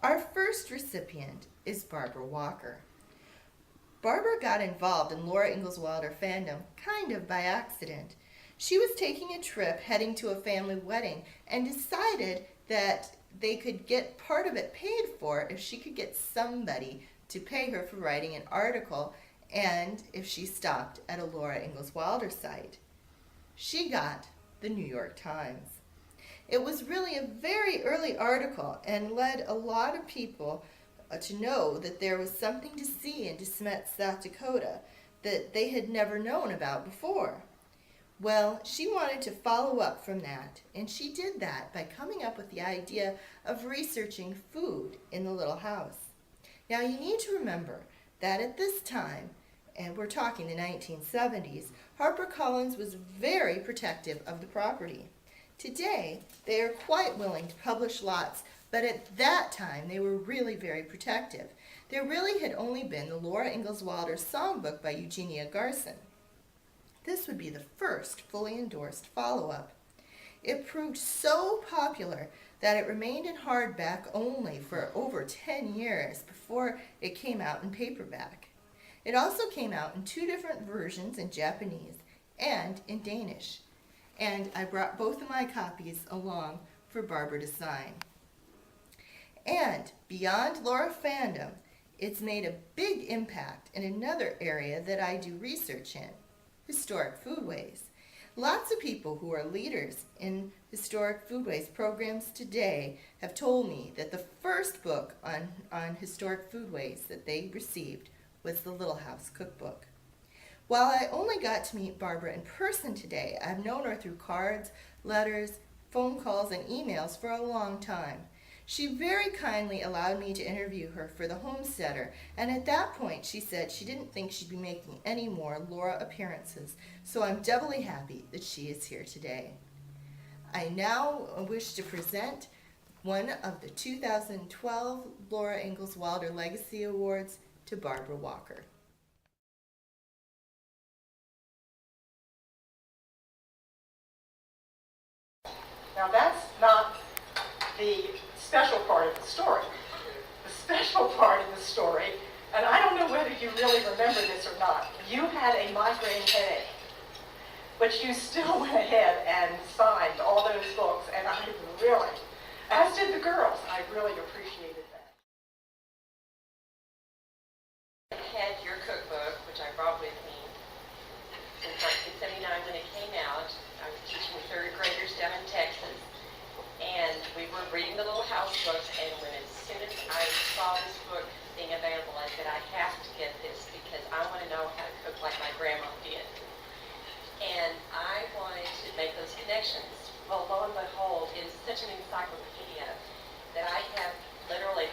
Our first recipient is Barbara Walker. Barbara got involved in Laura Ingalls Wilder fandom kind of by accident. She was taking a trip heading to a family wedding and decided that they could get part of it paid for if she could get somebody to pay her for writing an article and if she stopped at a Laura Ingalls Wilder site. She got the New York Times. It was really a very early article and led a lot of people to know that there was something to see in DeSmet, South Dakota that they had never known about before. Well, she wanted to follow up from that, and she did that by coming up with the idea of researching food in the little house. Now, you need to remember that at this time, and we're talking the 1970s, HarperCollins was very protective of the property. Today, they are quite willing to publish lots, but at that time, they were really very protective. There really had only been the Laura Ingalls Wilder songbook by Eugenia Garson. This would be the first fully endorsed follow-up. It proved so popular that it remained in hardback only for over 10 years before it came out in paperback. It also came out in 2 different versions in Japanese and in Danish. And I brought both of my copies along for Barbara to sign. And beyond Laura fandom, it's made a big impact in another area that I do research in, historic foodways. Lots of people who are leaders in historic foodways programs today have told me that the first book on historic foodways that they received was the Little House Cookbook. While I only got to meet Barbara in person today, I've known her through cards, letters, phone calls, and emails for a long time. She very kindly allowed me to interview her for the Homesteader, and at that point she said she didn't think she'd be making any more Laura appearances, so I'm doubly happy that she is here today. I now wish to present one of the 2012 Laura Ingalls Wilder Legacy Awards to Barbara Walker. Now that's not the special part of the story. The special part of the story, and I don't know whether you really remember this or not, you had a migraine headache, but you still went ahead and signed all those books, and I really, as did the girls, I really appreciated that. I had your cookbook, which I brought with me in 1979 when it came out. I was teaching 3rd graders down in Texas, and we were reading the Little House books, and as soon as I saw this book being available, I said, I have to get this because I want to know how to cook like my grandma did. And I wanted to make those connections. Well, lo and behold, it is such an encyclopedia that I have literally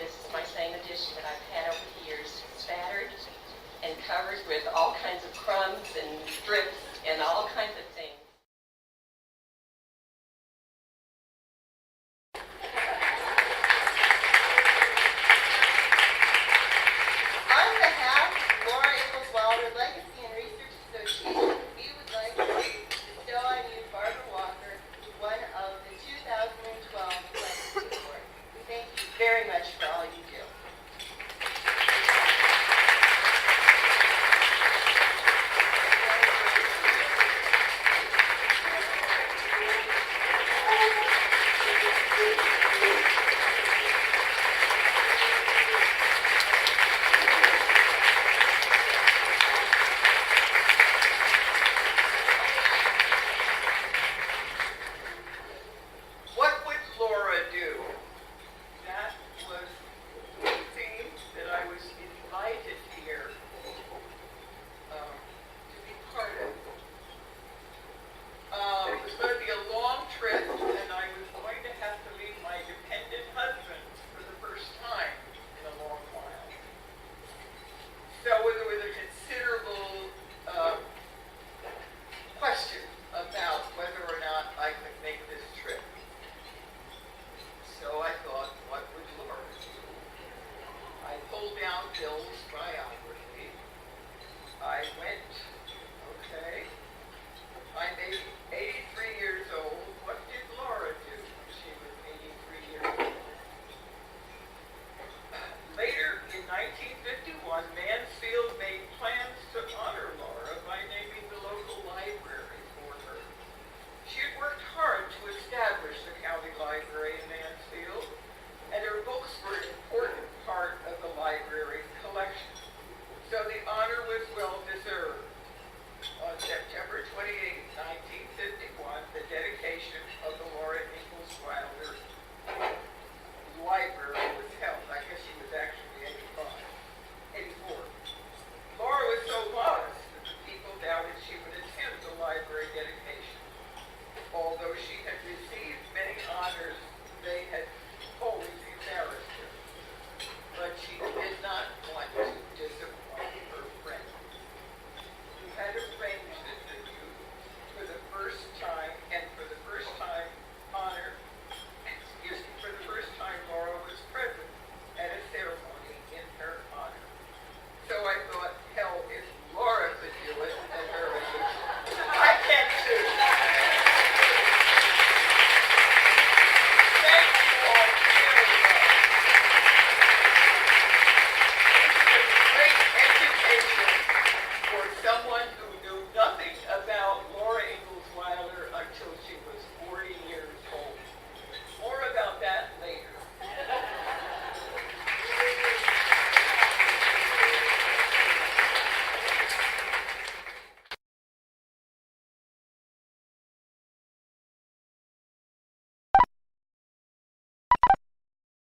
someone